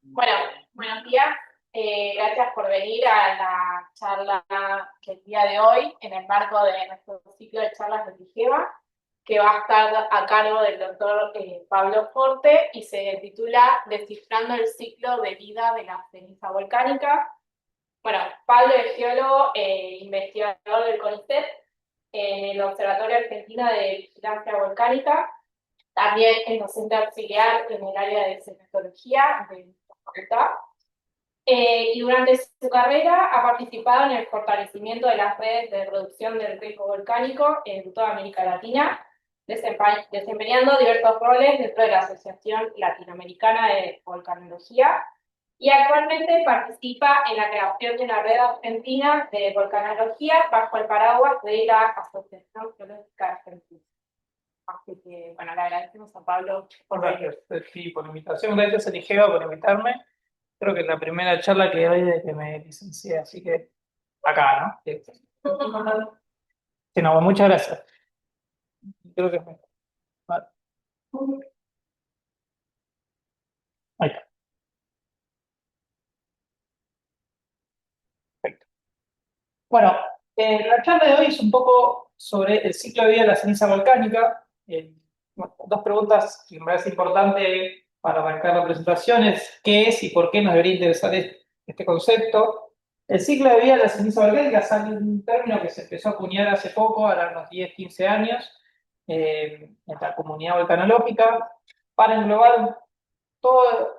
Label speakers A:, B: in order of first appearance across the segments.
A: Bueno, buenos días. Gracias por venir a la charla del día de hoy en el marco de nuestro ciclo de charlas de TIGEVA, que va a estar a cargo del doctor Pablo Forte y se titula Descifrando el ciclo de vida de la ceniza volcánica. Bueno, Pablo es geólogo e investigador del CONICET en el Observatorio Argentino de Vigilancia Volcánica. También es docente auxiliar en el área de sismología de la facultad. Y durante su carrera ha participado en el fortalecimiento de las redes de reducción del riesgo volcánico en toda América Latina, desempeñando diversos roles dentro de la Asociación Latinoamericana de Volcanología, y actualmente participa en la creación de una red argentina de volcanología bajo el paraguas de la Asociación Geológica Argentina. Así que, bueno, le agradecemos a Pablo por venir.
B: Gracias, sí, por la invitación. Gracias, Eligeo, por invitarme. Creo que es la primera charla que doy desde que me licencié, así que acá, ¿no? Sí, no, muchas gracias. Creo que me... Vale, ahí está, perfecto. Bueno, la charla de hoy es un poco sobre el ciclo de vida de la ceniza volcánica. Bueno, dos preguntas que me parece importante para arrancar la presentación es qué es y por qué nos debería interesar este concepto. El ciclo de vida de la ceniza volcánica es un término que se empezó a acuñar hace poco, ahora unos 10, 15 años, en la comunidad volcanológica, para englobar todos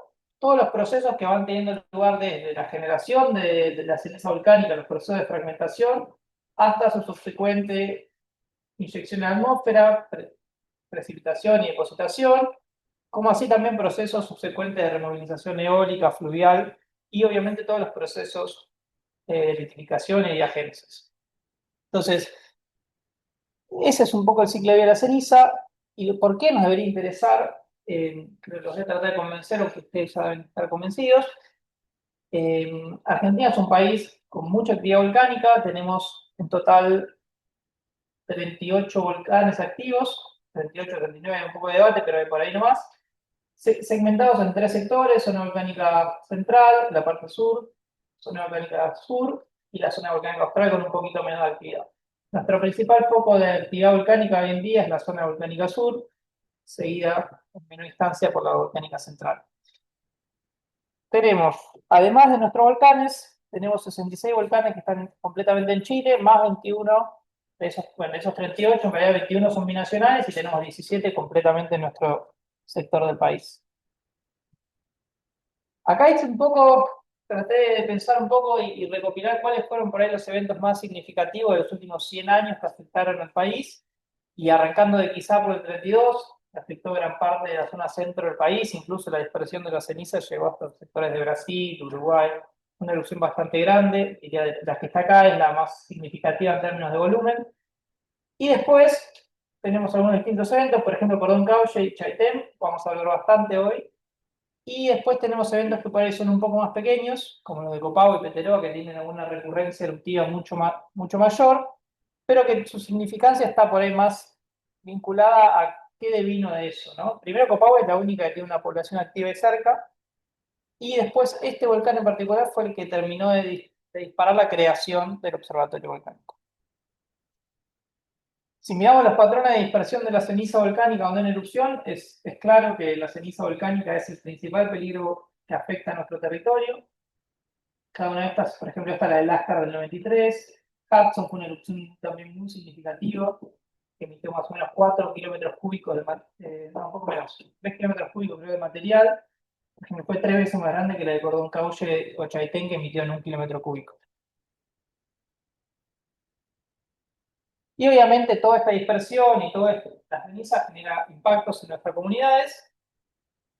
B: los procesos que van teniendo lugar desde la generación de la ceniza volcánica, los procesos de fragmentación, hasta su subsecuente inyección en la atmósfera, precipitación y depositación, como así también procesos subsecuentes de removilización eólica, fluvial y obviamente todos los procesos de liquificación y diagénesis. Entonces, ese es un poco el ciclo de vida de la ceniza y por qué nos debería interesar. Creo que los voy a tratar de convencer, o que ustedes ya deben estar convencidos. Argentina es un país con mucha actividad volcánica, tenemos en total 38 volcanes activos, 38, 39, un poco de debate, pero por ahí nomás, segmentados en tres sectores: zona volcánica central, la parte sur, zona volcánica sur y la zona volcánica austral con un poquito menos de actividad. Nuestro principal foco de actividad volcánica hoy en día es la zona volcánica sur, seguida en menor instancia por la volcánica central. Tenemos, además de nuestros volcanes, tenemos 66 volcanes que están completamente en Chile, más 21 de esos, bueno, de esos 38, en realidad 21 son binacionales y tenemos 17 completamente en nuestro sector del país. Acá hice un poco, traté de pensar un poco y recopilar cuáles fueron por ahí los eventos más significativos de los últimos 100 años que afectaron al país, y arrancando de quizá por el 32, que afectó gran parte de la zona centro del país, incluso la dispersión de las cenizas llegó hasta los sectores de Brasil, Uruguay, una erupción bastante grande, diría de las que está acá es la más significativa en términos de volumen. Y después tenemos algunos distintos eventos, por ejemplo, Cordón Cauche y Chaitén, vamos a hablar bastante hoy. Y después tenemos eventos que por ahí son un poco más pequeños, como los de Copau y Peteró, que tienen alguna recurrencia eruptiva mucho mayor, pero que su significancia está por ahí más vinculada a qué devino de eso, ¿no? Primero, Copau es la única que tiene una población activa y cerca, y después este volcán en particular fue el que terminó de disparar la creación del observatorio volcánico. Si miramos los patrones de dispersión de la ceniza volcánica cuando en erupción, es claro que la ceniza volcánica es el principal peligro que afecta a nuestro territorio. Cada una de estas, por ejemplo, esta es la de Lascar del 93. Hudson fue una erupción también muy significativa, que emitió más o menos 4 kilómetros cúbicos no, un poco menos, 3 kilómetros cúbicos creo, de material. Por ejemplo, fue 3 veces más grande que la de Cordón Cauche o Chaitén, que emitió en 1 kilómetro cúbico. Y obviamente toda esta dispersión y toda esta ceniza genera impactos en nuestras comunidades.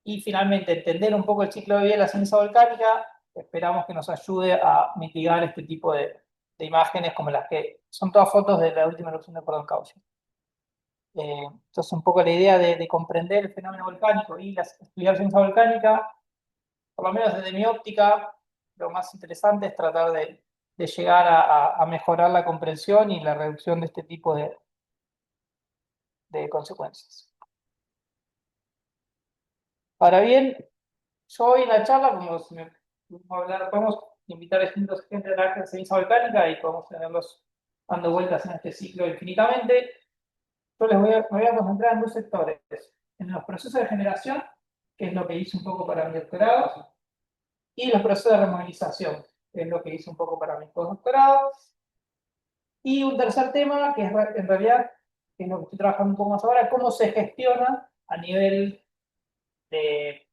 B: Y finalmente, entender un poco el ciclo de vida de la ceniza volcánica, esperamos que nos ayude a mitigar este tipo de imágenes, como las que son todas fotos de la última erupción de Cordón Cauche. Entonces, un poco la idea de comprender el fenómeno volcánico y estudiar ciencia volcánica, por lo menos desde mi óptica, lo más interesante es tratar de llegar a mejorar la comprensión y la reducción de este tipo de consecuencias. Ahora bien, yo hoy en la charla, como si me podemos invitar a distintos gente de la ceniza volcánica y podemos tenerlos dando vueltas en este ciclo infinitamente. Yo me voy a concentrar en dos sectores. En los procesos de generación, que es lo que hice un poco para mi doctorado, y los procesos de removilización, que es lo que hice un poco para mi postdoctorado. Y un tercer tema, que es en realidad, que es lo que estoy trabajando un poco más ahora, cómo se gestiona a nivel de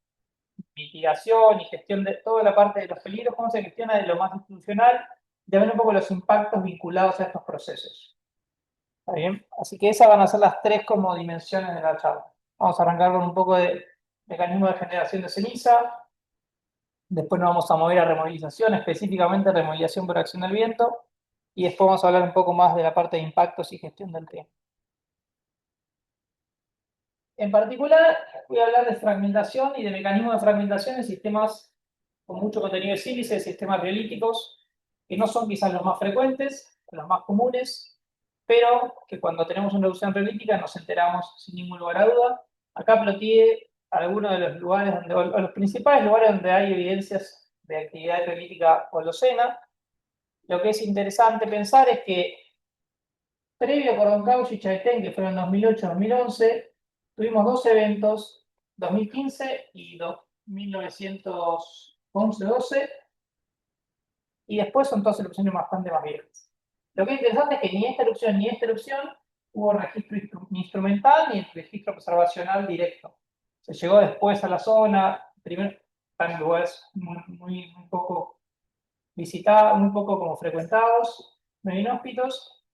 B: mitigación y gestión de toda la parte de los peligros, cómo se gestiona de lo más institucional, y también un poco los impactos vinculados a estos procesos. ¿Está bien? Así que esas van a ser las tres como dimensiones de la charla. Vamos a arrancar con un poco de mecanismo de generación de ceniza, después nos vamos a mover a removilización, específicamente removilización por acción del viento, y después vamos a hablar un poco más de la parte de impactos y gestión del riesgo. En particular, voy a hablar de fragmentación y de mecanismos de fragmentación en sistemas con mucho contenido de sílice, sistemas riolíticos, que no son quizás los más frecuentes, los más comunes, pero que cuando tenemos una erupción riolítica nos enteramos sin ningún lugar a duda. Acá ploteé algunos de los lugares, o los principales lugares donde hay evidencias de actividad riolítica holocena. Lo que es interesante pensar es que previo a Cordón-Cauchy y Chaitén, que fueron 2008-2011, tuvimos dos eventos, 2015 y 1911-12, y después son todas erupciones bastante más viejas. Lo que es interesante es que ni esta erupción ni esta erupción hubo registro instrumental ni registro observacional directo. Se llegó después a la zona, primero están en lugares muy poco visitados, muy poco como frecuentados, medio inhóspitos.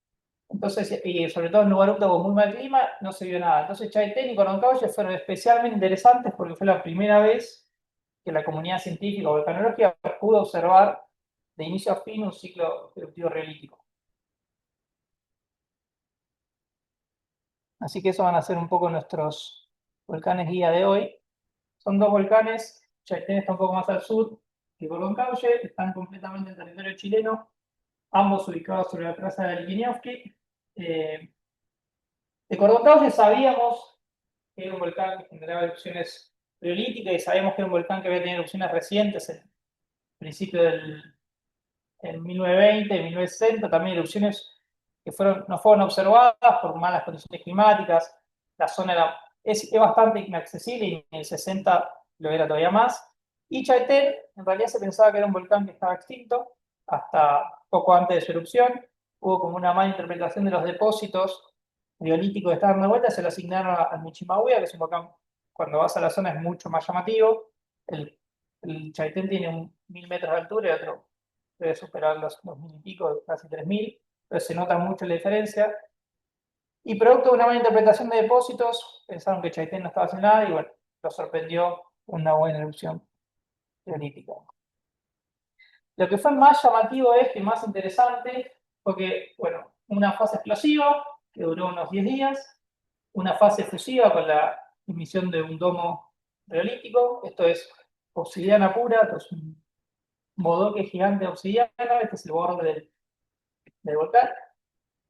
B: Entonces, y sobre todo en un lugar con muy mal clima, no se vio nada. Entonces, Chaitén y Cordón-Cauchy fueron especialmente interesantes porque fue la primera vez que la comunidad científica o volcanológica pudo observar de inicio a fin un ciclo eruptivo riolítico. Así que eso van a ser un poco nuestros volcanes guía de hoy. Son dos volcanes, Chaitén está un poco más al sur que Cordón-Cauchy, están completamente en territorio chileno, ambos ubicados sobre la traza de Liquiñovsky. De Cordón-Cauchy sabíamos que era un volcán que generaba erupciones riolíticas y sabíamos que era un volcán que había tenido erupciones recientes en principio del en 1920, 1960, también erupciones que no fueron observadas por malas condiciones climáticas. La zona es bastante inaccesible y en el 60 lo era todavía más. Y Chaitén, en realidad se pensaba que era un volcán que estaba extinto hasta poco antes de su erupción. Hubo como una mala interpretación de los depósitos riolíticos que estaban dando vuelta, se lo asignaron al Michimahuia, que es un volcán, cuando vas a la zona es mucho más llamativo. El Chaitén tiene 1000 metros de altura y otro debe superar los mil y pico, casi 3000, pero se nota mucho la diferencia. Y producto de una mala interpretación de depósitos, pensaron que Chaitén no estaba haciendo nada y bueno, lo sorprendió una buena erupción neolítica. Lo que fue más llamativo y más interesante fue que, bueno, una fase explosiva que duró unos 10 días, una fase fusiva con la emisión de un domo reolítico, esto es obsidiana pura, esto es un bodoque gigante de obsidiana, este es el borde del volcán.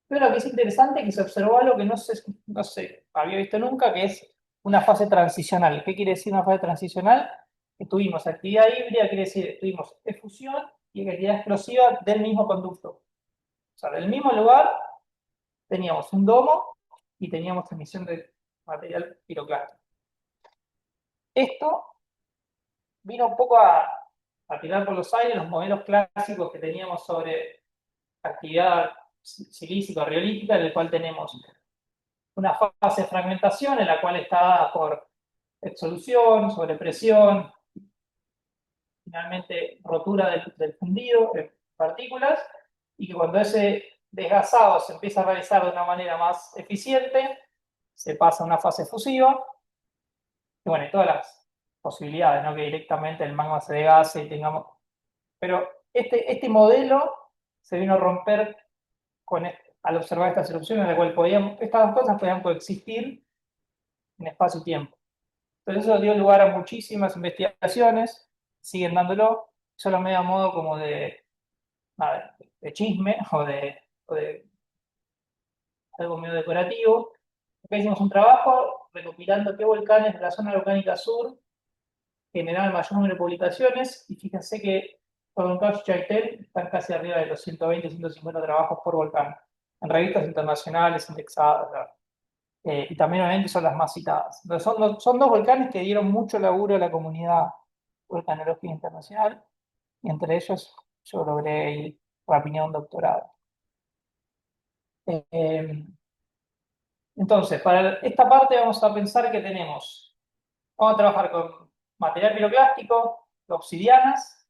B: Pero lo que es interesante es que se observó algo que no se había visto nunca, que es una fase transicional. ¿Qué quiere decir una fase transicional? Que tuvimos actividad híbrida, quiere decir que tuvimos efusión y actividad explosiva del mismo conducto. O sea, del mismo lugar teníamos un domo y teníamos emisión de material piroclástico. Esto vino un poco a tirar por los aires los modelos clásicos que teníamos sobre actividad silícica o riolítica, en el cual tenemos una fase de fragmentación en la cual está dada por exsolución, sobrepresión, finalmente rotura del fundido en partículas, y que cuando ese desgasado se empieza a realizar de una manera más eficiente, se pasa a una fase fusiva, y bueno, y todas las posibilidades, ¿no? Que directamente el magma se desgase y tengamos... Pero este modelo se vino a romper al observar estas erupciones, en la cual estas dos cosas podían coexistir en espacio-tiempo. Entonces eso dio lugar a muchísimas investigaciones, siguen dándolo, solo medio a modo como de chisme o de algo medio decorativo. Acá hicimos un trabajo recopilando qué volcanes de la zona volcánica sur generar mayor número de publicaciones, y fíjense que Toronto y Chaitén están casi arriba de los 120, 150 trabajos por volcán, en revistas internacionales indexadas, ¿verdad? Y también obviamente son las más citadas. Entonces, son dos volcanes que dieron mucho laburo a la comunidad volcanológica internacional, y entre ellos yo logré ir por opinión un doctorado. Entonces, para esta parte vamos a pensar que vamos a trabajar con material piroclástico, obsidianas,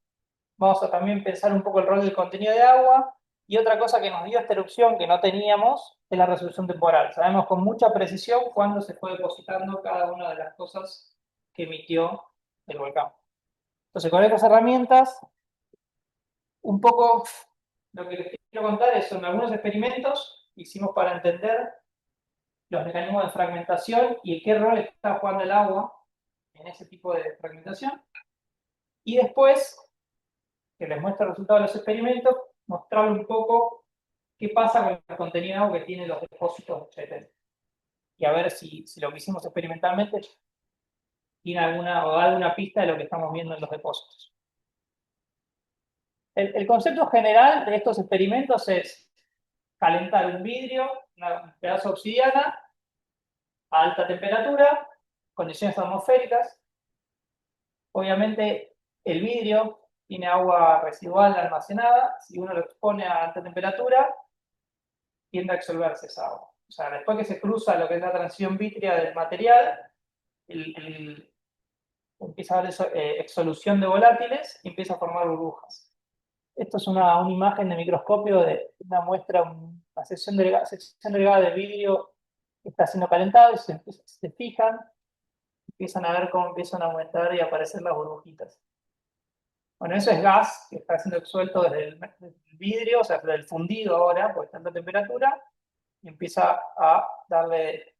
B: vamos a también pensar un poco el rol del contenido de agua, y otra cosa que nos dio esta erupción que no teníamos es la resolución temporal. Sabemos con mucha precisión cuándo se fue depositando cada una de las cosas que emitió el volcán. Entonces, con estas herramientas, un poco lo que les quiero contar son algunos experimentos que hicimos para entender los mecanismos de fragmentación y qué rol está jugando el agua en ese tipo de fragmentación. Y después, que les muestre el resultado de los experimentos, mostrarle un poco qué pasa con el contenido de agua que tienen los depósitos de Chaitén. Y a ver si lo que hicimos experimentalmente tiene alguna pista de lo que estamos viendo en los depósitos. El concepto general de estos experimentos es calentar un vidrio, un pedazo de obsidiana, a alta temperatura, condiciones atmosféricas. Obviamente el vidrio tiene agua residual almacenada. Si uno lo expone a alta temperatura, tiende a disolverse esa agua. O sea, después que se cruza lo que es la transición vítrea del material, empieza a haber exsolución de volátiles y empieza a formar burbujas. Esto es una imagen de microscopio de una muestra, una sección delgada de vidrio que está siendo calentado, y se fijan, empiezan a ver cómo empiezan a aumentar y a aparecer las burbujitas. Bueno, eso es gas que está siendo exsuelto desde el vidrio, o sea, desde el fundido ahora, por tanta temperatura, y empieza a darle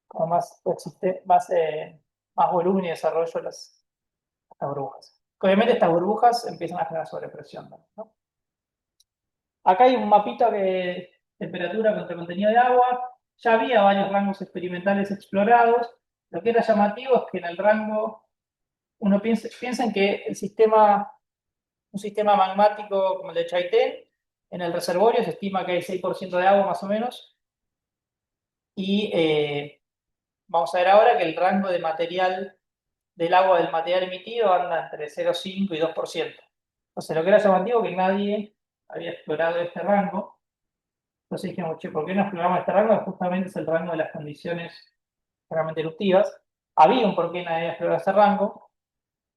B: como más volumen y desarrollo a las burbujas. Obviamente estas burbujas empiezan a generar sobrepresión, ¿no? Acá hay un mapita de temperatura contra contenido de agua. Ya había varios rangos experimentales explorados. Lo que era llamativo es que en el rango, uno piensa en que un sistema magmático como el de Chaitén, en el reservorio se estima que hay 6% de agua más o menos. Y vamos a ver ahora que el rango de material del agua del material emitido anda entre 0,5 y 2%. Entonces, lo que era llamativo es que nadie había explorado este rango. Entonces dijimos, che, ¿por qué no exploramos este rango? Justamente es el rango de las condiciones realmente eruptivas. Había un por qué nadie había explorado ese rango,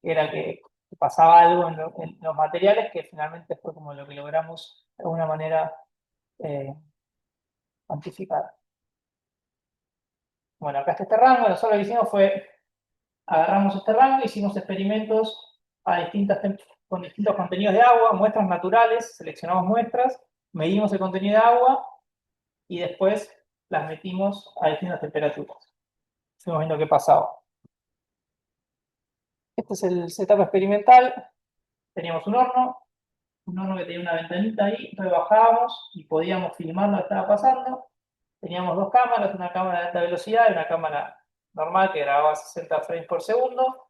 B: que era que pasaba algo en los materiales, que finalmente fue como lo que logramos de alguna manera cuantificar. Bueno, acá está este rango. Nosotros lo que hicimos fue, agarramos este rango, hicimos experimentos con distintos contenidos de agua, muestras naturales, seleccionamos muestras, medimos el contenido de agua y después las metimos a distintas temperaturas. Fuimos viendo qué pasaba. Este es el setup experimental. Teníamos un horno que tenía una ventanita ahí, entonces bajábamos y podíamos filmar lo que estaba pasando. Teníamos dos cámaras, una cámara de alta velocidad y una cámara normal que grababa 60 frames por segundo.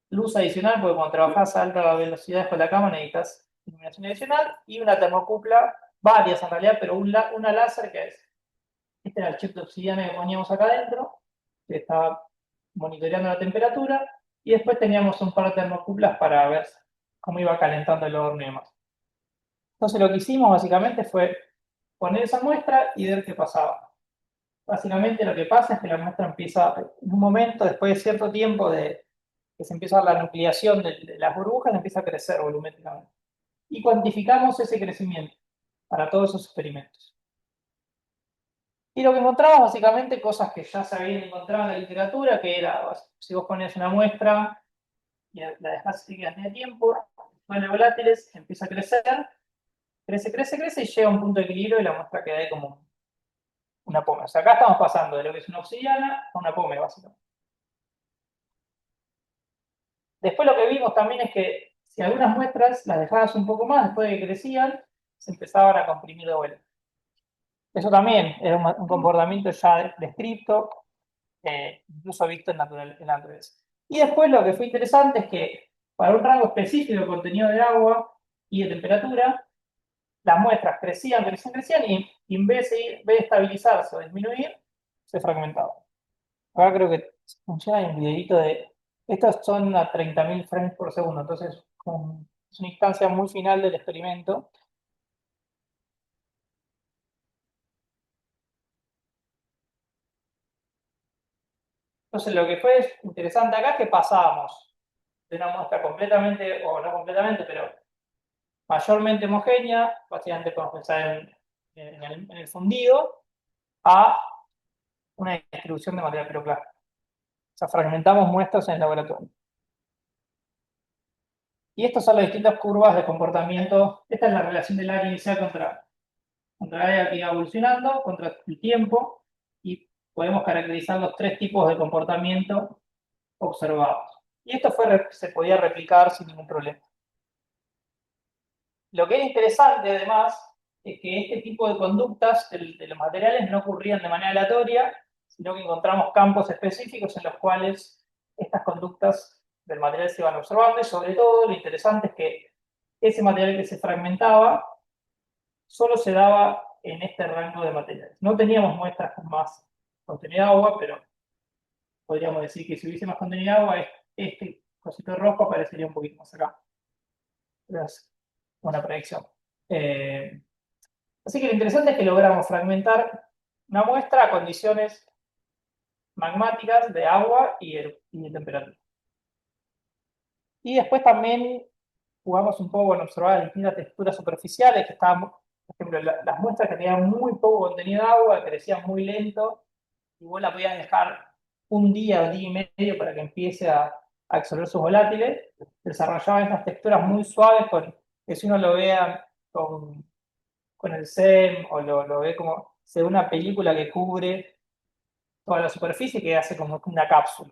B: Luz adicional, porque cuando trabajas a alta velocidad con la cámara necesitas iluminación adicional, y una termocupla, varias en realidad, pero una láser que es, este era el chip de obsidiana que poníamos acá adentro, que estaba monitoreando la temperatura, y después teníamos un par de termocuplas para ver cómo iba calentando el horno y demás. Entonces lo que hicimos básicamente fue poner esa muestra y ver qué pasaba. Básicamente lo que pasa es que la muestra empieza, en un momento, después de cierto tiempo de que se empieza a dar la nucleación de las burbujas, empieza a crecer volumétricamente. Y cuantificamos ese crecimiento para todos esos experimentos. Y lo que encontramos básicamente cosas que ya se habían encontrado en la literatura, que era, si vos pones una muestra y la dejás seguir cantidad de tiempo, de volátiles, empieza a crecer, crece y llega a un punto de equilibrio y la muestra queda ahí como una pómez. O sea, acá estamos pasando de lo que es una obsidiana a una pómez, básicamente. Después lo que vimos también es que si algunas muestras las dejabas un poco más, después de que crecían, se empezaban a comprimir de vuelta. Eso también era un comportamiento ya descrito, incluso visto en la naturaleza. Y después lo que fue interesante es que para un rango específico de contenido de agua y de temperatura, las muestras crecían, crecían, crecían y en vez de estabilizarse o disminuir, se fragmentaban. Acá creo que funciona, hay un videito de... Estos son a 30.000 frames por segundo, entonces es una instancia muy final del experimento. Entonces lo que fue interesante acá es que pasábamos de una muestra completamente, o no completamente, pero mayormente homogénea, básicamente podemos pensar en el fundido, a una distribución de material piroclástico. O sea, fragmentamos muestras en el laboratorio. Y estas son las distintas curvas de comportamiento. Esta es la relación del área inicial contra el área que iba evolucionando, contra el tiempo, y podemos caracterizar los tres tipos de comportamiento observados. Y esto se podía replicar sin ningún problema. Lo que es interesante, además, es que este tipo de conductas de los materiales no ocurrían de manera aleatoria, sino que encontramos campos específicos en los cuales estas conductas del material se iban observando, y sobre todo lo interesante es que ese material que se fragmentaba solo se daba en este rango de materiales. No teníamos muestras con más contenido de agua, pero podríamos decir que si hubiese más contenido de agua, este cosito rojo aparecería un poquito más acá. Es una predicción. Eh, Así que lo interesante es que logramos fragmentar una muestra a condiciones magmáticas de agua y de temperatura. Y después también jugamos un poco con observar las distintas texturas superficiales, que estaban, por ejemplo, las muestras que tenían muy poco contenido de agua, crecían muy lento, y vos la podías dejar un día y medio para que empiece a absorber sus volátiles, desarrollaban estas texturas muy suaves, que si uno lo vea con el SEM o lo ve como se ve una película que cubre toda la superficie que hace como una cápsula.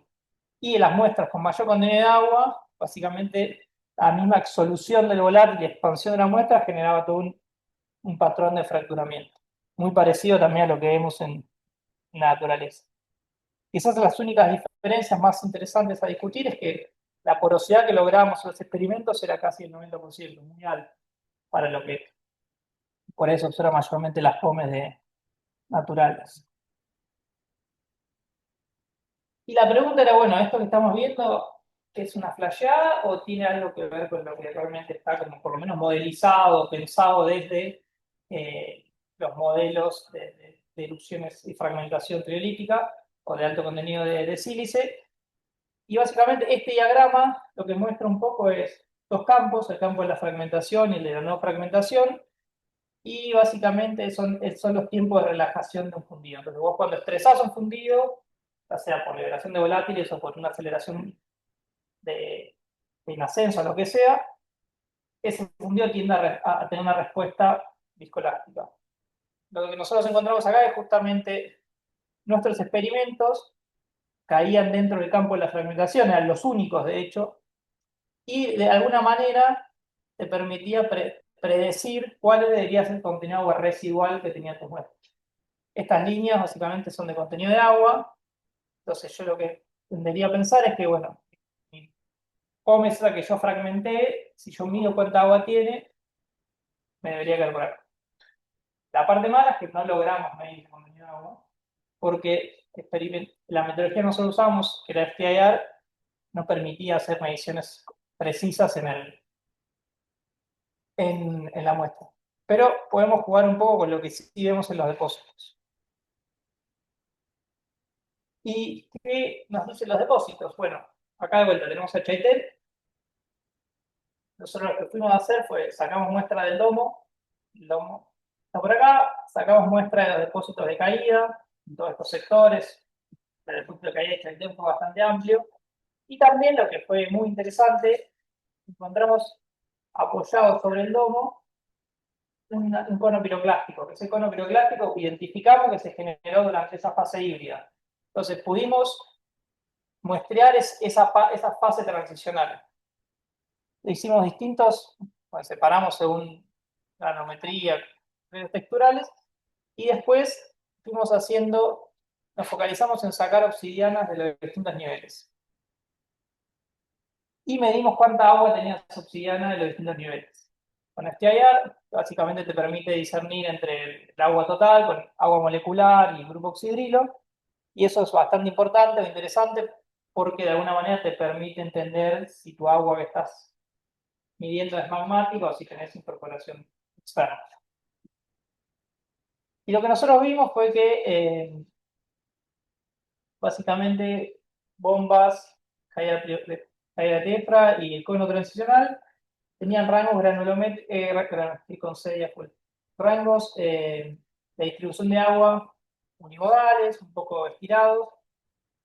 B: Y las muestras con mayor contenido de agua, básicamente la misma exsolución del volátil y expansión de la muestra generaba todo un patrón de fracturamiento. Muy parecido también a lo que vemos en la naturaleza. Quizás las únicas diferencias más interesantes a discutir es que la porosidad que logramos en los experimentos era casi el 90%, muy alto, para lo que por eso observa mayormente las pomes naturales. Y la pregunta era, bueno, ¿esto que estamos viendo es una flasheada o tiene algo que ver con lo que realmente está como por lo menos modelizado, pensado desde los modelos de erupciones y fragmentación triolítica o de alto contenido de sílice? Y básicamente este diagrama lo que muestra un poco es dos campos, el campo de la fragmentación y el de la no fragmentación, y básicamente son los tiempos de relajación de un fundido. Entonces vos cuando estresás un fundido, ya sea por liberación de volátiles o por una aceleración en ascenso, lo que sea, ese fundido tiende a tener una respuesta viscoelástica. Lo que nosotros encontramos acá es justamente nuestros experimentos caían dentro del campo de la fragmentación, eran los únicos de hecho, y de alguna manera te permitía predecir cuál debería ser el contenido de agua residual que tenía tu muestra. Estas líneas básicamente son de contenido de agua, entonces yo lo que tendría a pensar es que, bueno, mi muestra que yo fragmenté, si yo mido cuánta agua tiene, me debería calcular. La parte mala es que no logramos medir el contenido de agua, porque la metodología que nosotros usamos, que era FTIR, no permitía hacer mediciones precisas en la muestra. Pero podemos jugar un poco con lo que sí vemos en los depósitos. ¿Y qué nos dicen los depósitos? Bueno, acá de vuelta tenemos a Chaitel. Nosotros lo que fuimos a hacer fue, sacamos muestra del domo, el domo está por acá, sacamos muestra de los depósitos de caída, en todos estos sectores, el depósito de caída de Chaitel fue bastante amplio, y también lo que fue muy interesante, encontramos apoyado sobre el domo un cono piroclástico, que ese cono piroclástico identificamos que se generó durante esa fase híbrida. Entonces pudimos muestrear esa fase transicional. Hicimos distintos, bueno, separamos según granometría, texturales, y después fuimos haciendo, nos focalizamos en sacar obsidianas de los distintos niveles. y medimos cuánta agua tenía subsidiana de los distintos niveles. Con este IR, básicamente te permite discernir entre el agua total, con agua molecular y el grupo oxidrilo, y eso es bastante importante o interesante porque de alguna manera te permite entender si tu agua que estás midiendo es magmática o si tenés incorporación externa. Y lo que nosotros vimos fue que básicamente bombas, caída de tefra y el cono transicional tenían rangos con C ya fue. Rangos de distribución de agua unimodales, un poco estirados,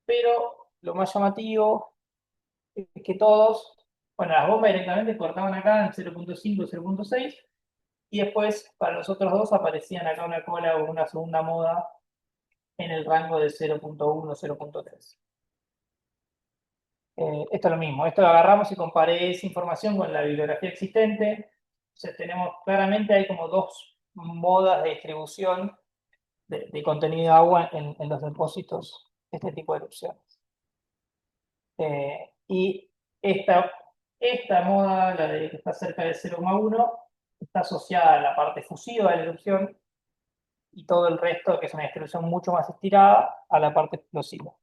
B: pero lo más llamativo es que todos, bueno, las bombas directamente cortaban acá en 0.5, 0.6, y después para los otros dos aparecían acá una cola o una segunda moda en el rango de 0.1, 0.3. Esto es lo mismo, esto lo agarramos y comparé esa información con la bibliografía existente. Entonces tenemos claramente, hay como dos modas de distribución de contenido de agua en los depósitos de este tipo de erupciones. Y esta moda, la de que está cerca de 0,1, está asociada a la parte fusiva de la erupción y todo el resto, que es una distribución mucho más estirada, a la parte explosiva.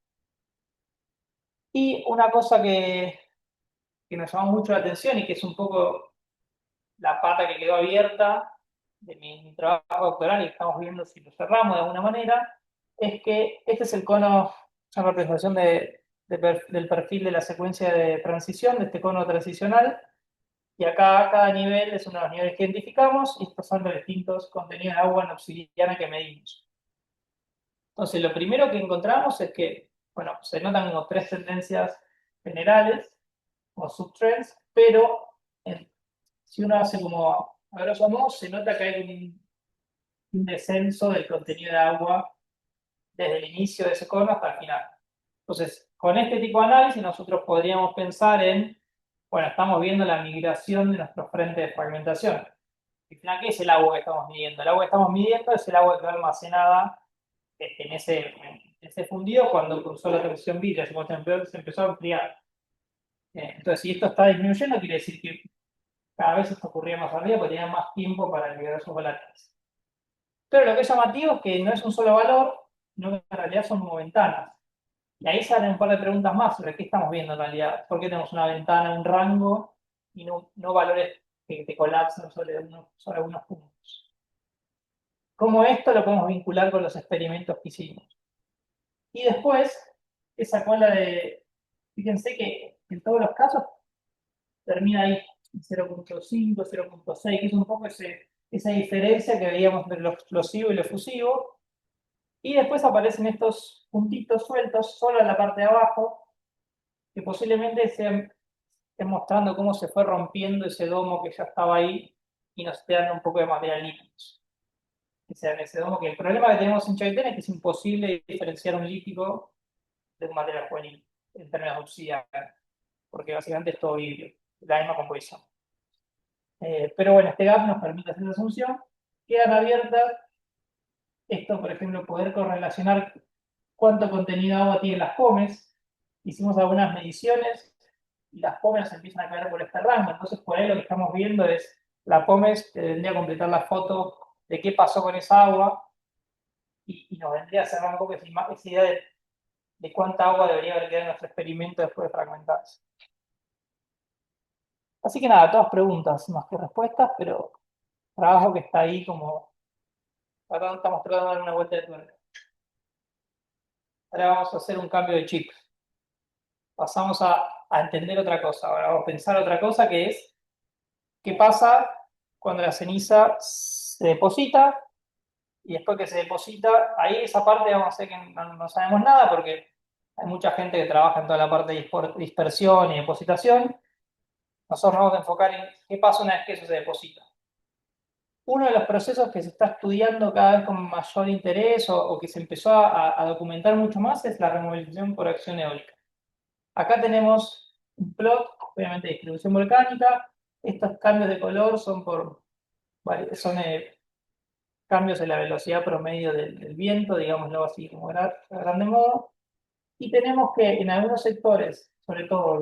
B: Y una cosa que nos llamó mucho la atención y que es un poco la pata que quedó abierta de mi trabajo doctoral y estamos viendo si lo cerramos de alguna manera, es que este es el cono, una representación del perfil de la secuencia de transición, de este cono transicional, y acá cada nivel es uno de los niveles que identificamos y estos son los distintos contenidos de agua en obsidiana que medimos. Entonces, lo primero que encontramos es que, bueno, se notan como tres tendencias generales o subtrends, pero si uno hace como a grosso modo, se nota que hay un descenso del contenido de agua desde el inicio de ese cono hasta el final. Entonces, con este tipo de análisis nosotros podríamos pensar en, bueno, estamos viendo la migración de nuestros frentes de fragmentación. Al final, ¿qué es el agua que estamos midiendo? El agua que estamos midiendo es el agua que quedó almacenada en ese fundido cuando cruzó la transición vidrio, se empezó a enfriar. Entonces, si esto está disminuyendo, quiere decir que cada vez esto ocurría más arriba porque tenían más tiempo para liberar sus volátiles. Pero lo que es llamativo es que no es un solo valor, sino que en realidad son como ventanas. Y ahí salen un par de preguntas más sobre qué estamos viendo en realidad. ¿Por qué tenemos una ventana, un rango, y no valores que te colapsan sobre algunos puntos? ¿Cómo esto lo podemos vincular con los experimentos que hicimos? Y después, esa cola fíjense que en todos los casos termina ahí, 0.5, 0.6, que es un poco esa diferencia que veíamos entre lo explosivo y lo fusivo. Y después aparecen estos puntitos sueltos solo en la parte de abajo, que posiblemente estén mostrando cómo se fue rompiendo ese domo que ya estaba ahí y nos esté dando un poco de material líquidos. Que sea en ese domo, que el problema que tenemos en Chaitén es que es imposible diferenciar un lítico de un material juvenil en términos de obsidiana, porque básicamente es todo vidrio, la misma composición. Pero bueno, este gap nos permite hacer la asunción. Quedan abiertas esto, por ejemplo, poder correlacionar cuánto contenido de agua tienen las pomes. Hicimos algunas mediciones y las pomes se empiezan a caer por este rango. Entonces, por ahí lo que estamos viendo es la pomes que vendría a completar la foto de qué pasó con esa agua y nos vendría a cerrar un poco esa idea de cuánta agua debería haber quedado en nuestro experimento después de fragmentarse. Así que nada, todas preguntas más que respuestas, pero trabajo que está ahí como ahora estamos tratando de dar una vuelta de tuerca. Ahora vamos a hacer un cambio de chip. Pasamos a entender otra cosa. Ahora vamos a pensar otra cosa que es qué pasa cuando la ceniza se deposita y después que se deposita, ahí esa parte vamos a hacer que no sabemos nada porque hay mucha gente que trabaja en toda la parte de dispersión y depositación. Nosotros nos vamos a enfocar en qué pasa una vez que eso se deposita. Uno de los procesos que se está estudiando cada vez con mayor interés o que se empezó a documentar mucho más es la removilización por acción eólica. Acá tenemos un plot, obviamente de distribución volcánica. Estos cambios de color son son cambios en la velocidad promedio del viento, digámoslo así como a grande modo. Y tenemos que en algunos sectores, sobre todo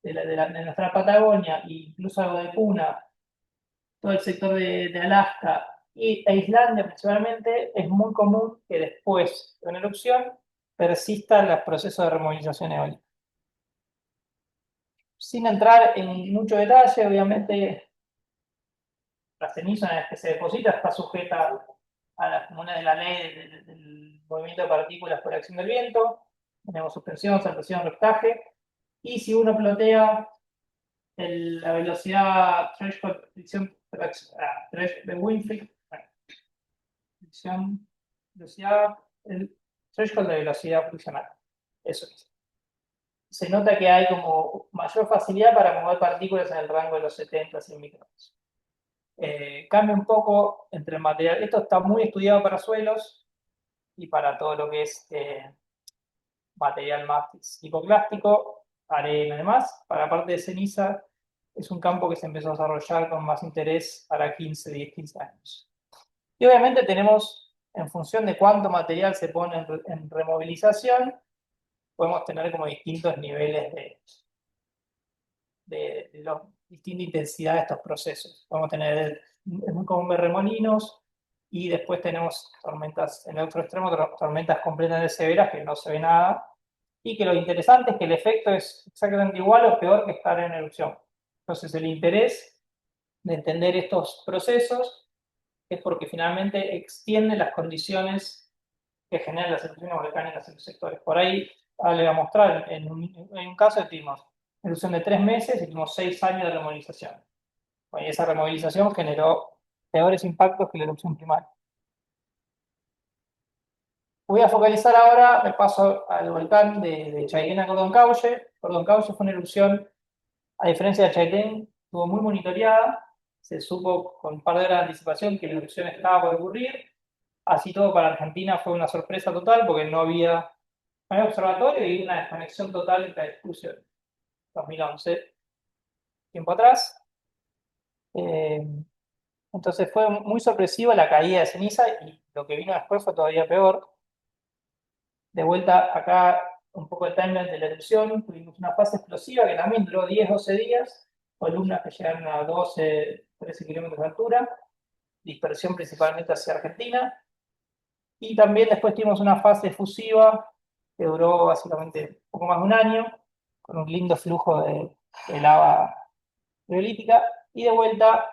B: de nuestra Patagonia, e incluso algo de Puna, todo el sector de Alaska e Islandia principalmente, es muy común que después de una erupción persistan los procesos de removilización eólica. Sin entrar en mucho detalle, obviamente la ceniza una vez que se deposita está sujeta a las comunas de la ley del movimiento de partículas por acción del viento. Tenemos suspensión, saltación, rectaje. Y si uno plotea la velocidad threshold fricción de Winfield, velocidad, el threshold de velocidad friccional. Eso es. Se nota que hay como mayor facilidad para mover partículas en el rango de los 70 a 100 micrones. Cambia un poco entre el material. Esto está muy estudiado para suelos y para todo lo que es material más hipoclástico, arena y demás. Para la parte de ceniza es un campo que se empezó a desarrollar con más interés para 15, 10, 15 años. Y obviamente tenemos, en función de cuánto material se pone en removilización, podemos tener como distintos niveles de distinta intensidad de estos procesos. Podemos tener, es muy común ver remolinos, y después tenemos tormentas, en el otro extremo, tormentas completamente severas que no se ve nada, y que lo interesante es que el efecto es exactamente igual o peor que estar en erupción. Entonces el interés de entender estos procesos es porque finalmente extiende las condiciones que generan las erupciones volcánicas en los sectores. Por ahí, le voy a mostrar, en un caso tuvimos erupción de 3 meses y tuvimos 6 años de removilización. Bueno, y esa removilización generó peores impactos que la erupción primaria. Voy a focalizar ahora, me paso al volcán de Chaitén-Cordón-Cauche. Cordón-Cauche fue una erupción, a diferencia de Chaitén, estuvo muy monitoreada. Se supo con un par de horas de anticipación que la erupción estaba por ocurrir. Así todo para Argentina fue una sorpresa total porque no había observatorio y una desconexión total entre la discusión. 2011, tiempo atrás. Eh, entonces fue muy sorpresiva la caída de ceniza y lo que vino después fue todavía peor. De vuelta acá, un poco el timeline de la erupción, tuvimos una fase explosiva que también duró 10, 12 días, columnas que llegaron a 12, 13 kilómetros de altura, dispersión principalmente hacia Argentina, y también después tuvimos una fase efusiva que duró básicamente un poco más de un año, con un lindo flujo de lava riolítica, y de vuelta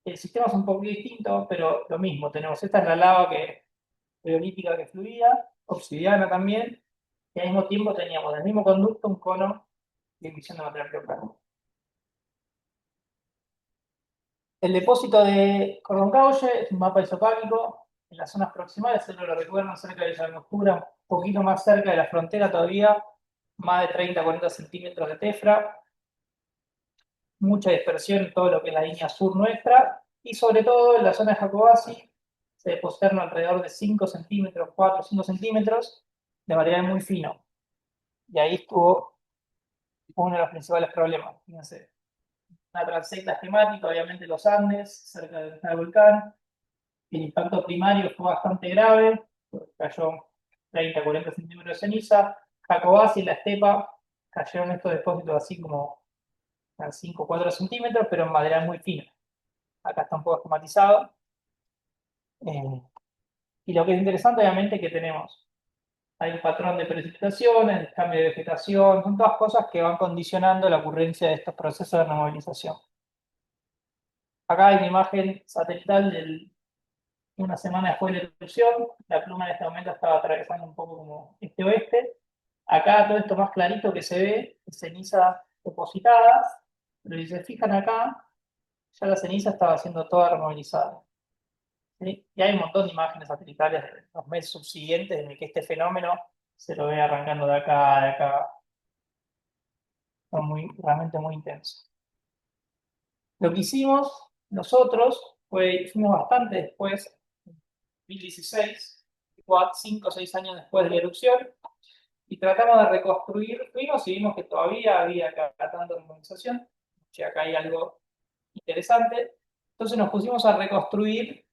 B: el sistema es un poco distinto, pero lo mismo, tenemos, esta es la lava riolítica que fluía, obsidiana también, y al mismo tiempo teníamos del mismo conducto un cono de emisión de material orgánico. El depósito de Cordón Cauche es un mapa isopáquico. En las zonas proximales, se lo recuerdan, cerca de Villa Angostura, un poquito más cerca de la frontera todavía, más de 30, 40 centímetros de tefra, mucha dispersión en todo lo que es la línea sur nuestra, y sobre todo en la zona de Jacobasi se depositaron alrededor de 5 centímetros, 4 o 5 centímetros de material muy fino. Y ahí estuvo uno de los principales problemas. Fíjense, una transecta esquemática, obviamente los Andes, cerca del volcán. El impacto primario fue bastante grave, cayó 30, 40 centímetros de ceniza. Jacobasi y la estepa cayeron estos depósitos así como a 5 o 4 centímetros, pero en material muy fino. Acá está un poco esquematizado. Y lo que es interesante, obviamente, es que tenemos, hay un patrón de precipitaciones, cambio de vegetación, son todas cosas que van condicionando la ocurrencia de estos procesos de removilización. Acá hay una imagen satelital de una semana después de la erupción. La pluma en este momento estaba atravesando un poco como este-oeste. Acá todo esto más clarito que se ve es ceniza depositadas, pero si se fijan acá, ya la ceniza estaba siendo toda removilizada. ¿Sí? Y hay un montón de imágenes satelitales de los meses subsiguientes en el que este fenómeno se lo ve arrancando de acá, de acá. Fue realmente muy intenso. Lo que hicimos nosotros fuimos bastante después, 2016, 5 o 6 años después de la erupción, y tratamos de reconstruir, fuimos y vimos que todavía había acá tanta removilización, que acá hay algo interesante. Entonces nos pusimos a reconstruir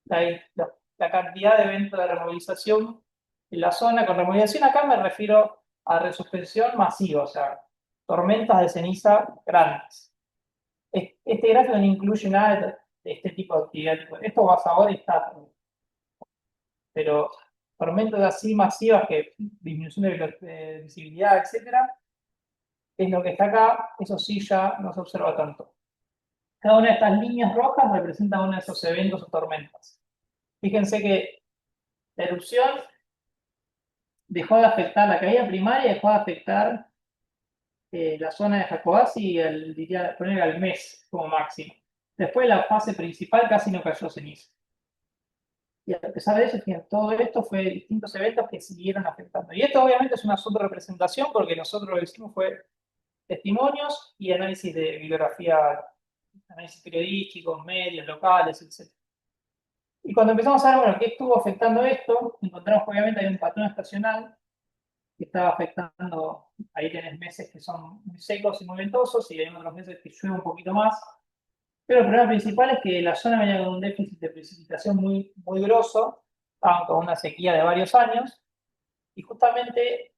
B: la cantidad de eventos de removilización en la zona. Con removilización acá me refiero a resuspensión masiva, o sea, tormentas de ceniza grandes. Este gráfico no incluye nada de este tipo de actividad. Esto basador está, pero tormentas así masivas que disminución de visibilidad, etcétera, es lo que está acá, eso sí ya no se observa tanto. Cada una de estas líneas rojas representa uno de esos eventos o tormentas. Fíjense que la erupción dejó de afectar la caída primaria, dejó de afectar la zona de Jacobacci, diría, poner al mes como máximo. Después la fase principal casi no cayó ceniza. Y a pesar de eso, todo esto fue distintos eventos que siguieron afectando. Y esto obviamente es una subrepresentación porque nosotros lo que hicimos fue testimonios y análisis de bibliografía, análisis periodísticos, medios locales, etc. Y cuando empezamos a ver, bueno, qué estuvo afectando esto, encontramos que obviamente hay un patrón estacional que estaba afectando, ahí tenés meses que son muy secos y muy ventosos, y hay otros meses que llueve un poquito más. Pero el problema principal es que la zona venía con un déficit de precipitación muy, muy grosso, estaban con una sequía de varios años, y justamente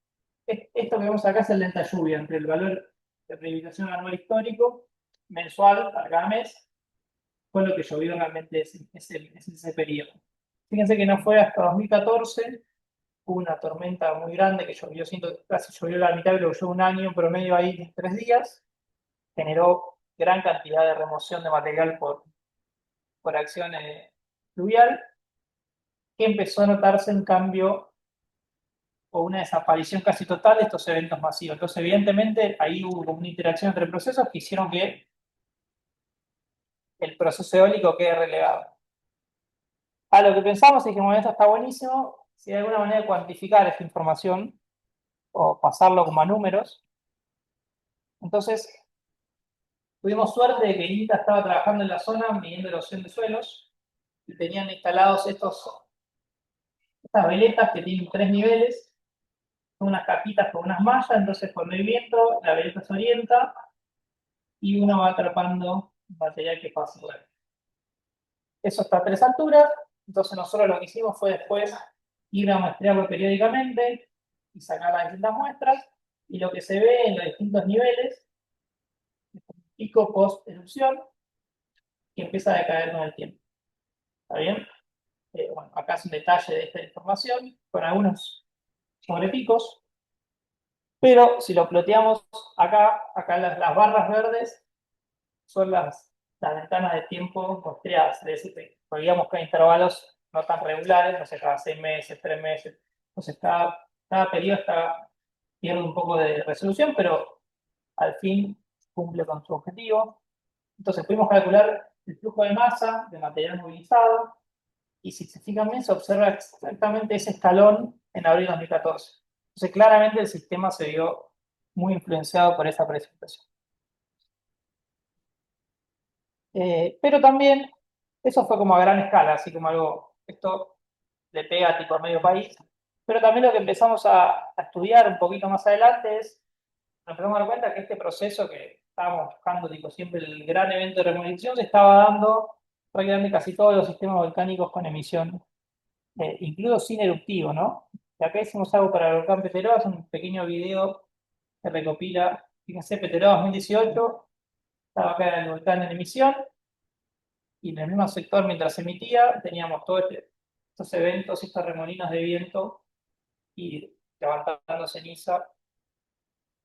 B: esto que vemos acá es el lenta lluvia, entre el valor de precipitación anual histórico, mensual para cada mes, fue lo que llovió realmente ese periodo. Fíjense que no fue hasta 2014, hubo una tormenta muy grande que llovió, casi llovió la mitad de lo que llovió un año, en promedio ahí en 3 días, generó gran cantidad de remoción de material por acción fluvial, que empezó a notarse un cambio o una desaparición casi total de estos eventos masivos. Entonces, evidentemente, ahí hubo una interacción entre procesos que hicieron que el proceso eólico quede relegado. A lo que pensamos es que, bueno, esto está buenísimo, si hay alguna manera de cuantificar esta información o pasarlo como a números. Entonces, tuvimos suerte de que INTA estaba trabajando en la zona midiendo erosión de suelos y tenían instalados estas veletas que tienen 3 niveles, son unas capitas con unas mallas, entonces cuando hay viento, la veleta se orienta y uno va atrapando material que pasa por ahí. Eso está a 3 alturas, entonces nosotros lo que hicimos fue después ir a muestrearlo periódicamente y sacar las distintas muestras, y lo que se ve en los distintos niveles es un pico post-erupción que empieza a decaer con el tiempo. ¿Está bien? Bueno, acá es un detalle de esta información, con algunos sobrepicos, pero si lo ploteamos acá las barras verdes son las ventanas de tiempo muestreadas, es decir, que digamos que hay intervalos no tan regulares, no sé, cada 6 meses, 3 meses, entonces cada periodo pierde un poco de resolución, pero al fin cumple con su objetivo. Entonces pudimos calcular el flujo de masa de material movilizado, y si se fijan bien, se observa exactamente ese escalón en abril de 2014. Entonces, claramente el sistema se vio muy influenciado por esa precipitación. Pero también, eso fue como a gran escala, así como algo, esto le pega tipo a medio país. Pero también lo que empezamos a estudiar un poquito más adelante es, nos empezamos a dar cuenta que este proceso que estábamos buscando, tipo siempre el gran evento de remodelación, se estaba dando prácticamente casi todos los sistemas volcánicos con emisión, incluso sin eruptivo, ¿no? Y acá hicimos algo para el volcán Peteró, es un pequeño video que recopila, fíjense, Peteró 2018, estaba acá el volcán en emisión, y en el mismo sector mientras emitía teníamos todos estos eventos, estos remolinos de viento y levantando ceniza.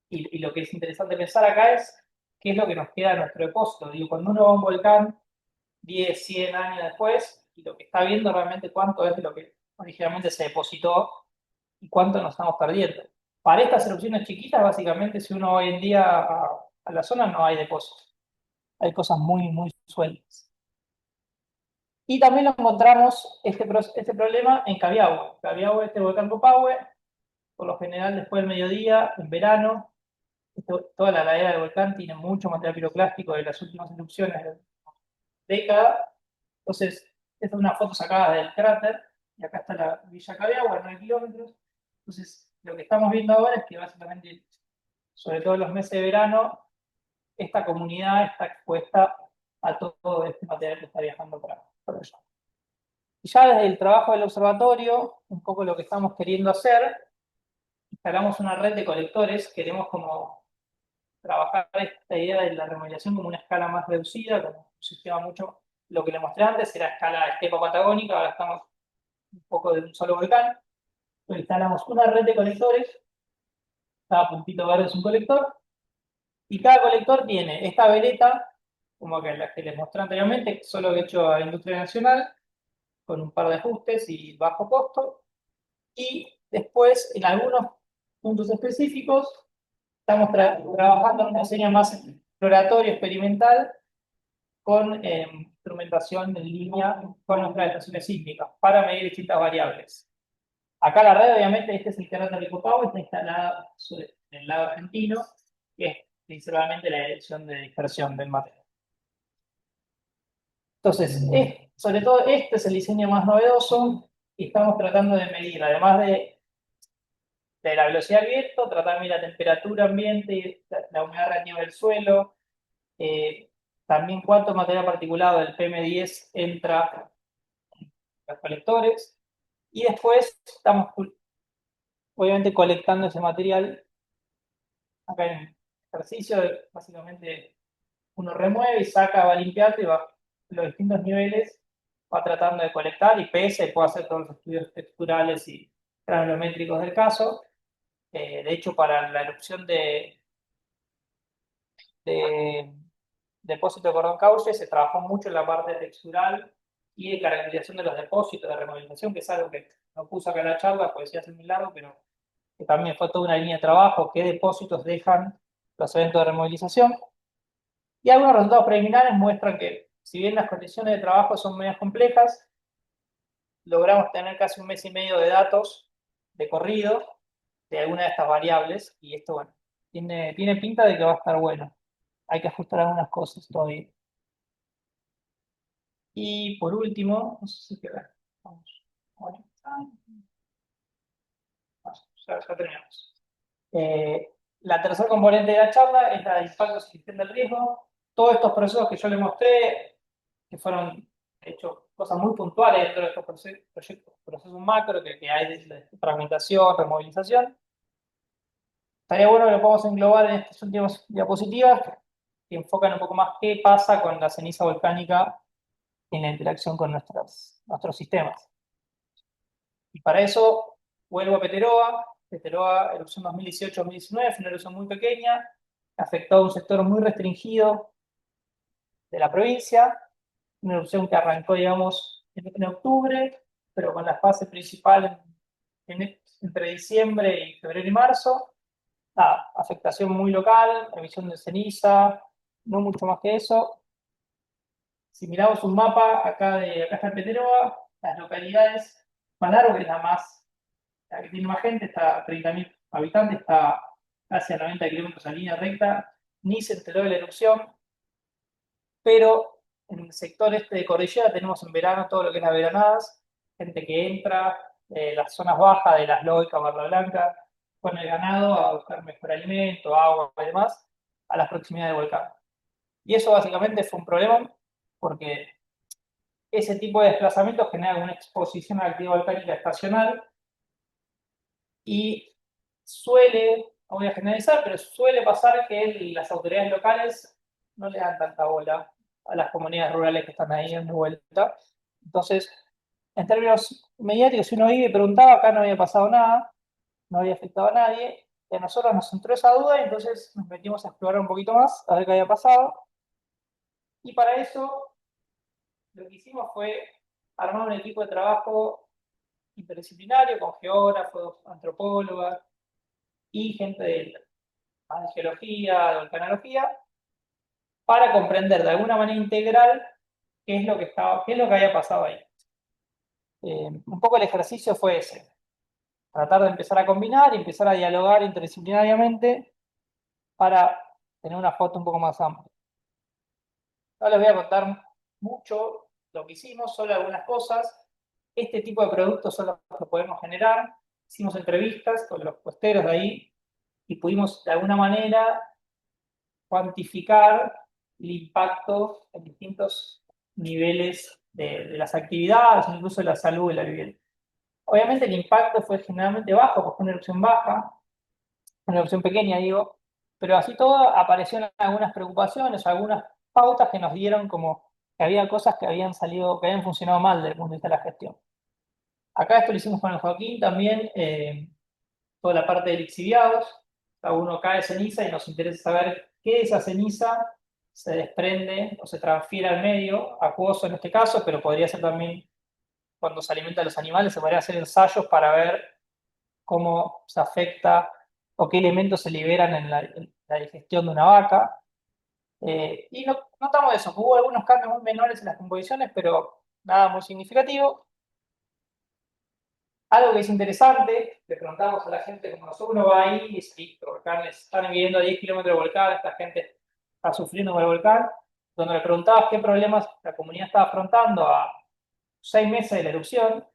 B: Y lo que es interesante pensar acá es qué es lo que nos queda de nuestro depósito. Digo, cuando uno va a un volcán 10, 100 años después, y lo que está viendo realmente cuánto es de lo que originalmente se depositó y cuánto nos estamos perdiendo. Para estas erupciones chiquitas, básicamente, si uno hoy en día a la zona no hay depósitos. Hay cosas muy, muy sueltas. Y también lo encontramos este problema en Cabiahue. Cabiahue, este volcán Copahue, por lo general después del mediodía, en verano, toda la ladera del volcán tiene mucho material piroclástico de las últimas erupciones de década. Entonces, esta es una foto sacada del cráter, y acá está la Villa Cabiahue, a 9 kilómetros. Entonces, lo que estamos viendo ahora es que básicamente, sobre todo en los meses de verano, esta comunidad está expuesta a todo este material que está viajando por allá. Y ya desde el trabajo del observatorio, un poco lo que estamos queriendo hacer, instalamos una red de colectores, queremos como trabajar esta idea de la remodelación como una escala más reducida, como un sistema mucho, lo que le mostré antes era escala estepa patagónica, ahora estamos un poco de un solo volcán. Entonces instalamos una red de colectores, cada puntito verde es un colector, y cada colector tiene esta veleta, como que la que les mostré anteriormente, solo hecho a industria nacional, con un par de ajustes y bajo costo. Y después, en algunos puntos específicos, estamos trabajando en una diseño más exploratorio, experimental, con instrumentación en línea con nuestras estaciones sísmicas para medir distintas variables. Acá la red, obviamente, este es el canal de Ricopau, está instalada en el lado argentino, que es principalmente la dirección de dispersión del material. Entonces, sobre todo este es el diseño más novedoso y estamos tratando de medir, además de la velocidad del viento, tratar de medir la temperatura ambiente, la humedad relativa del suelo, eh, también cuánto material particulado del PM10 entra en los colectores, y después estamos obviamente colectando ese material. Acá en el ejercicio, básicamente uno remueve y saca, va limpiando y va los distintos niveles, va tratando de colectar y pesa y puede hacer todos los estudios texturales y granulométricos del caso. De hecho, para la erupción de depósito de cordón cauche se trabajó mucho en la parte textural y de caracterización de los depósitos de remodelización, que es algo que no puse acá en la charla, porque sí hace muy largo, pero que también fue toda una línea de trabajo, qué depósitos dejan los eventos de remodelización. Y algunos resultados preliminares muestran que, si bien las condiciones de trabajo son medias complejas, logramos tener casi un mes y medio de datos de corrido de alguna de estas variables, y esto, bueno, tiene pinta de que va a estar bueno. Hay que ajustar algunas cosas todavía. Y por último, no sé si queda. Vamos. Bueno, ya terminamos. La tercera componente de la charla es la de impactos y gestión del riesgo. Todos estos procesos que yo les mostré, que fueron, de hecho, cosas muy puntuales dentro de estos procesos macro que hay de fragmentación, removilización. Estaría bueno que lo podamos englobar en estas últimas diapositivas que enfocan un poco más qué pasa con la ceniza volcánica en la interacción con nuestros sistemas. Y para eso vuelvo a Peteroa. Peteroa, erupción 2018-2019, fue una erupción muy pequeña, afectó a un sector muy restringido de la provincia, una erupción que arrancó, digamos, en octubre, pero con la fase principal entre diciembre y febrero y marzo. Nada, afectación muy local, emisión de ceniza, no mucho más que eso. Si miramos un mapa acá está Peteroa, las localidades, Manaro, que es la que tiene más gente, está a 30.000 habitantes, está casi a 90 kilómetros en línea recta, ni se enteró de la erupción, pero en el sector este de Cordillera tenemos en verano todo lo que es las veranadas, gente que entra, las zonas bajas de Las Loicas, Barra Blanca, con el ganado a buscar mejor alimento, agua y demás, a las proximidades del volcán. Y eso básicamente fue un problema, porque ese tipo de desplazamiento genera una exposición a la actividad volcánica estacional y no voy a generalizar, pero suele pasar que las autoridades locales no le dan tanta bola a las comunidades rurales que están ahí dando vuelta. Entonces, en términos mediáticos, si uno vive y preguntaba, acá no había pasado nada, no había afectado a nadie, y a nosotros nos entró esa duda y entonces nos metimos a explorar un poquito más, a ver qué había pasado. Y para eso, lo que hicimos fue armar un equipo de trabajo interdisciplinario con geógrafos, antropólogas y gente más de geología, de volcanología, para comprender de alguna manera integral qué es lo que había pasado ahí. Un poco el ejercicio fue ese, tratar de empezar a combinar y empezar a dialogar interdisciplinariamente para tener una foto un poco más amplia. No les voy a contar mucho lo que hicimos, solo algunas cosas. Este tipo de productos son los que podemos generar. Hicimos entrevistas con los costeros de ahí y pudimos de alguna manera cuantificar el impacto en distintos niveles de las actividades, incluso de la salud de la vivienda. Obviamente el impacto fue generalmente bajo, porque fue una erupción baja, una erupción pequeña, digo, pero así todo aparecieron algunas preocupaciones, algunas pautas que nos dieron como que había cosas que habían salido, que habían funcionado mal desde el punto de vista de la gestión. Acá esto lo hicimos con el Joaquín también, toda la parte de lixiviados. Cada uno cae ceniza y nos interesa saber qué de esa ceniza se desprende o se transfiere al medio, acuoso en este caso, pero podría ser también cuando se alimentan los animales, se podría hacer ensayos para ver cómo se afecta o qué elementos se liberan en la digestión de una vaca. Y notamos eso, que hubo algunos cambios muy menores en las composiciones, pero nada muy significativo. Algo que es interesante, le preguntamos a la gente como nosotros, uno va ahí y dice, los volcanes están viviendo a 10 kilómetros del volcán, esta gente está sufriendo con el volcán, donde le preguntabas qué problemas la comunidad estaba afrontando a 6 meses de la erupción,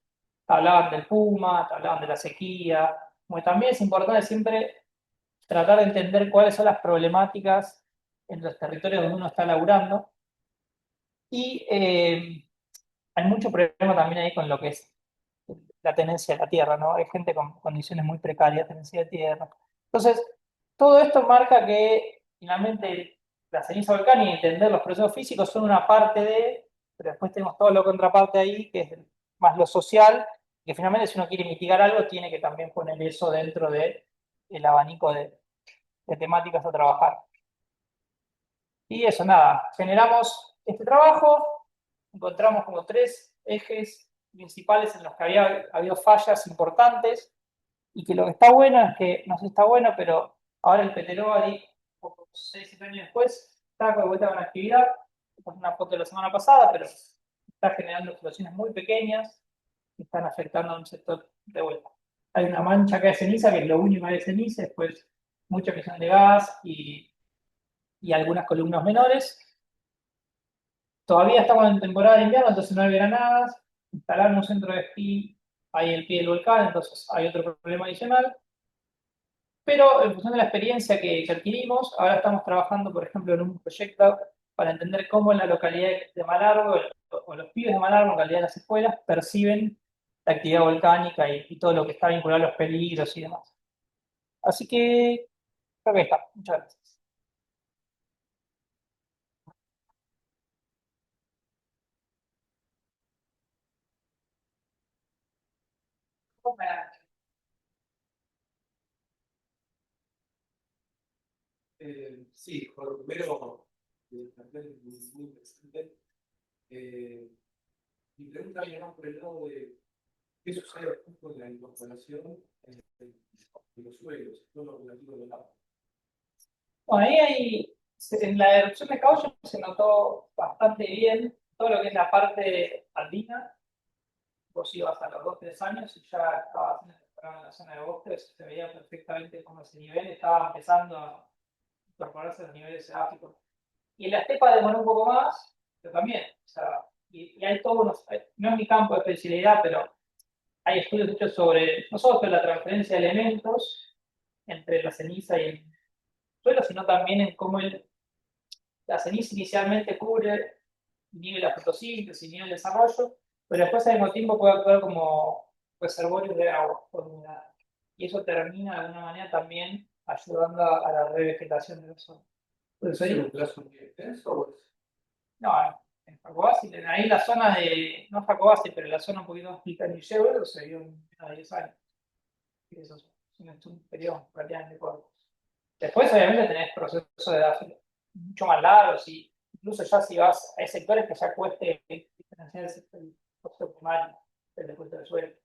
B: hablaban del puma, hablaban de la sequía, como también es importante siempre tratar de entender cuáles son las problemáticas en los territorios donde uno está laburando. Y hay mucho problema también ahí con lo que es la tenencia de la tierra, ¿no? Hay gente con condiciones muy precarias, tenencia de tierra. Entonces, todo esto marca que finalmente la ceniza volcánica y entender los procesos físicos son una parte de, pero después tenemos todo lo contraparte ahí, que es más lo social, que finalmente si uno quiere mitigar algo, tiene que también poner eso dentro del abanico de temáticas a trabajar. Y eso, nada, generamos este trabajo, encontramos como 3 ejes principales en los que había habido fallas importantes y que lo que está bueno es que, no sé si está bueno, pero ahora el Peteroli, 6, 7 años después, está de vuelta con la actividad. Es una foto de la semana pasada, pero está generando explosiones muy pequeñas que están afectando a un sector de vuelta. Hay una mancha que es ceniza, que es lo único que hay de ceniza, después mucha emisión de gas y algunas columnas menores. Todavía estamos en temporada de invierno, entonces no hay granadas. Instalaron un centro de esquí ahí al pie del volcán, entonces hay otro problema adicional. Pero en función de la experiencia que adquirimos, ahora estamos trabajando, por ejemplo, en un proyecto para entender cómo en la localidad de Malargüe, o los pibes de Malargüe, en realidad las escuelas, perciben la actividad volcánica y todo lo que está vinculado a los peligros y demás. Así que creo que está. Muchas gracias.
C: Sí, por lo primero, también muy interesante. Mi pregunta viene más por el lado de qué sucede con la incorporación de los suelos, todo lo relativo al agua.
B: Bueno, ahí en la erupción de Caucho se notó bastante bien todo lo que es la parte andina. Vos ibas a los 2, 3 años y ya estabas en la zona de bosques, se veía perfectamente cómo ese nivel estaba empezando a incorporarse a los niveles áficos. Y en la estepa demoró un poco más, pero también, o sea, y hay todos no es mi campo de especialidad, pero hay estudios hechos sobre, no solo sobre la transferencia de elementos entre la ceniza y el suelo, sino también en cómo la ceniza inicialmente cubre, inhibe la fotosíntesis, inhibe el desarrollo, pero después al mismo tiempo puede actuar como reservorio de agua por humedad. Y eso termina de alguna manera también ayudando a la revegetación de la zona.
C: ¿Puede ser un plazo muy extenso o es?
B: No, en Jacobasi, ahí la zona de, no Jacobasi, pero la zona un poquito más explica en Yebro, se vio en menos de 10 años. Y eso es un periodo relativamente corto. Después, obviamente, tenés procesos de edad mucho más largos y incluso ya si vas, hay sectores que ya cueste diferenciar el proceso primario del después del suelo.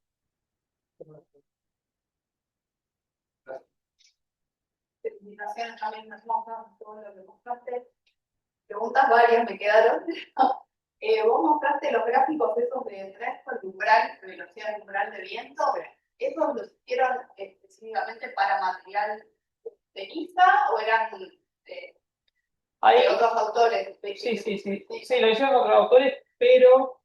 D: Presentaciones también hermosas, todo lo que mostraste. Preguntas varias me quedaron. Vos mostraste los gráficos esos de tres con umbral, velocidad umbral de viento. ¿Esos los hicieron específicamente para material de ISA o eran de otros autores?
B: Sí, lo hicieron otros autores, pero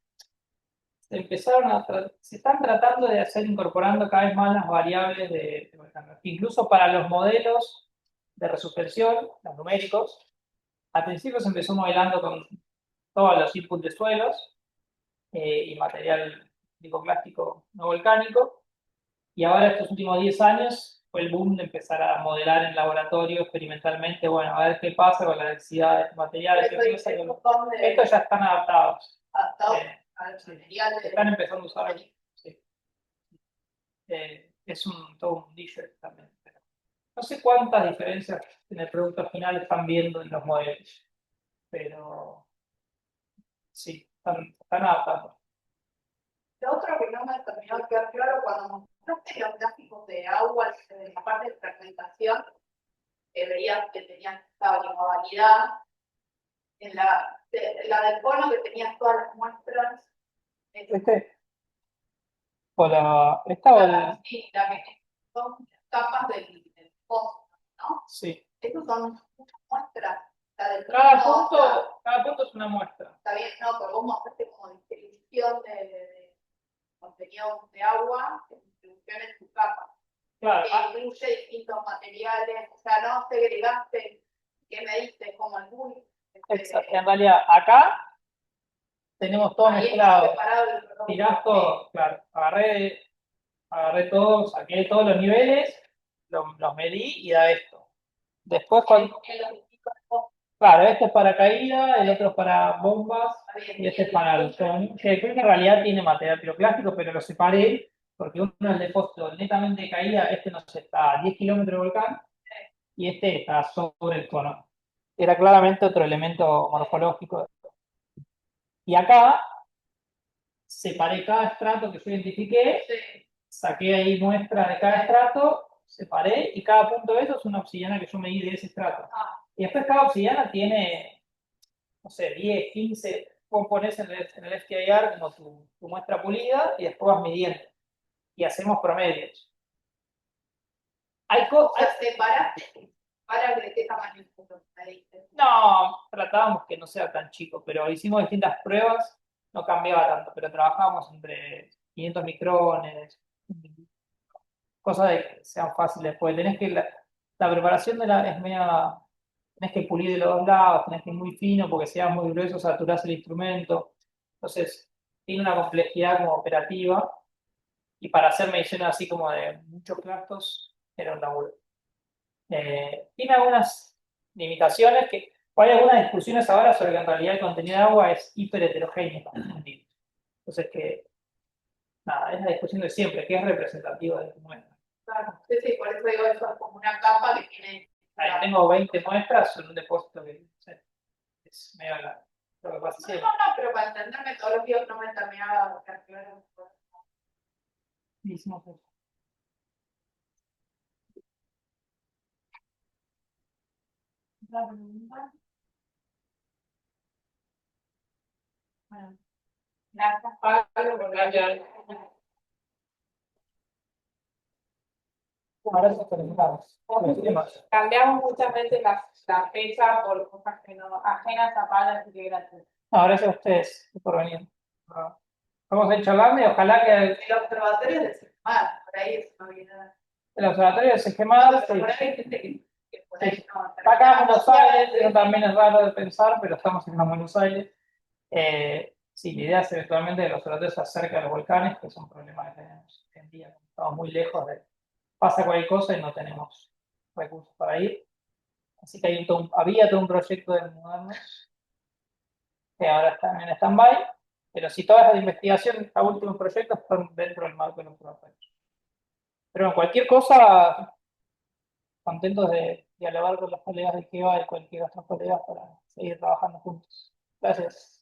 B: se están tratando de hacer incorporando cada vez más las variables de incluso para los modelos de resuspensión, los numéricos. Al principio se empezó modelando con todos los inputs de suelos y material plástico no volcánico, y ahora estos últimos 10 años fue el boom de empezar a modelar en laboratorio experimentalmente, bueno, a ver qué pasa con la densidad de materiales. Estos ya están adaptados.
D: Adaptados
B: Eh,
D: al
B: sí.
D: material de-
B: Están empezando a usar. Sí. Es todo un mundillo también. No sé cuántas diferencias en el producto final están viendo en los modelos, pero sí, están adaptados.
D: Lo otro que no me terminó de quedar claro cuando mostraste los gráficos de agua en la parte de fragmentación, que veías que tenías esta modalidad, en la del cono que tenías todas las muestras.
B: Esta o la.
D: Sí, la que son capas del fondo, ¿no?
B: Sí.
D: Estos son muchas muestras. La del
B: Cada
D: cono,
B: punto es una muestra.
D: está bien, no, pero vos mostraste como distribución de contenido de agua, distribución en tu capa.
B: Claro.
D: Que incluye distintos materiales, o sea, no segregaste, que me diste como el bulk.
B: Exacto. En realidad, acá tenemos todo mezclado. Tirás todo, claro. Agarré todo, saqué todos los niveles, los medí y da esto. Después cuando. Claro, este es para caída, el otro es para bombas y este es para el son. Que creo que en realidad tiene material piroclástico, pero lo separé porque uno es el depósito netamente de caída, este no sé, está a 10 kilómetros de volcán y este está sobre el cono. Era claramente otro elemento morfológico. Y acá separé cada estrato que yo identifiqué, saqué ahí muestra de cada estrato, separé y cada punto de eso es una obsidiana que yo medí de ese estrato. Y después cada obsidiana tiene, no sé, 10, 15, vos pones en el FTIR como tu muestra pulida y después vas midiendo. Y hacemos promedios. Hay cosas.
D: Separaste para de qué tamaño mediste.
B: No, tratábamos que no sea tan chico, pero hicimos distintas pruebas, no cambiaba tanto, pero trabajábamos entre 500 micrones, cosas de que sean fáciles, porque tenés que, la preparación es media, tenés que pulir de los dos lados, tenés que ir muy fino, porque si vas muy grueso saturás el instrumento, entonces tiene una complejidad como operativa, y para hacer mediciones así como de muchos platos, era un laburo. Tiene algunas limitaciones que hay algunas discusiones ahora sobre que en realidad el contenido de agua es hiper heterogéneo. Entonces que, nada, es la discusión de siempre, que es representativa de tu muestra.
D: Claro, sí, sí, por eso digo eso, es como una capa que tiene.
B: Ahí tengo 20 muestras en un depósito que no sé, es medio lo que pasa
D: No,
B: siempre.
D: no, pero para entender metodología no me terminaba de activar.
B: Hicimos eso.
A: Bueno, gracias, Pablo, por la.
B: Ahora se terminamos.
A: Cambiamos muchas veces la fecha por cosas que no ajenas a Pablo, así que gracias.
B: No, gracias a ustedes por venir. Vamos a ir charlando y ojalá que
D: El observatorio de Semar, por ahí es una vida.
B: el observatorio de Segemar,
D: Pero por ahí hay gente que por ahí no.
B: acá en Buenos Aires, eso también es raro de pensar, pero estamos en Buenos Aires. Sí, la idea es eventualmente que los observatorios se acerquen a los volcanes, que es un problema que tenemos hoy en día. Estamos muy lejos de. Pasa cualquier cosa y no tenemos recursos para ir. Así que había todo un proyecto de mudarnos, que ahora está en stand-by, pero si todas las investigaciones, estos últimos proyectos están dentro del marco de los observatorios. Pero en cualquier cosa, contentos de dialogar con los colegas de GEVA y cualquier otro colega para seguir trabajando juntos. Gracias.